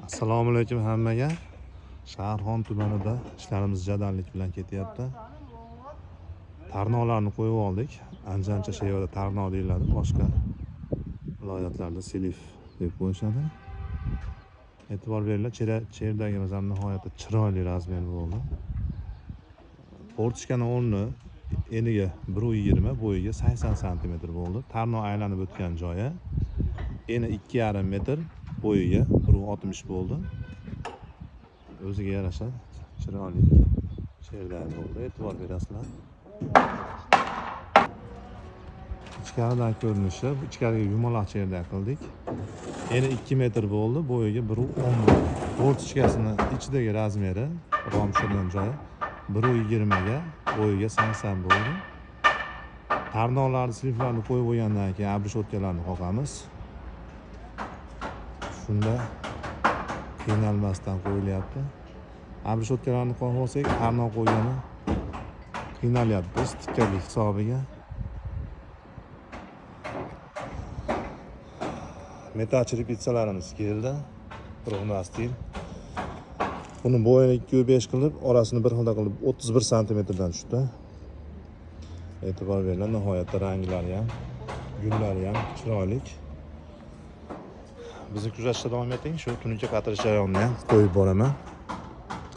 Assalomu alaykum hammaga. Shaharxon tumanida ishlarimiz jadallik bilan ketyapti. Tarnolarni qo'yib oldik. Anjancha She'rda tarno deyiladi, boshqa viloyatlarda selif deb qo'yishadi. E'tibor beringlar, She'rdagimiz ham nihoyatda chiroyli razmer bo'ldi. Portichkani o'rni eniga 1.20, bo'yiga 80 sm bo'ldi. Tarno aylanib o'tgan joyi eni 2,5 metr, bo'yiga 1.60 bo'ldi. O'ziga yarasha chiroyli She'rdan bo'ldi. E'tibor berasizlar. Ichkaridan ko'rinishi, ichkariga yumaloq She'rdan qildik. Eni 2 metr bo'ldi, bo'yiga 1.10 bo'ldi. Portichkasini ichidagi razmeri, romshirgan joyi 1.20 ga, bo'yiga 80 bo'ldi. Tarnolarni, sliflarni qo'yib bo'lgandan keyin abrishotkalarni qoqamiz. Shunda qiynalmasdan qo'yilyapti. Abrishotkalarni qo'yib olsak, tarno qo'ygani qiynalyapmiz tikkalik hisobiga. Metal chiripitsalarimiz keldi. Rovna stil. Buni bo'yini 2,5 qilib, orasini bir xilda qilib 31 sm dan tushdi. E'tibor beringlar, nihoyatda ranglari ham, gullari ham chiroyli. Bizni kuzatishda davom eting. Shu tunuka qatirish jarayonini ham qo'yib boraman.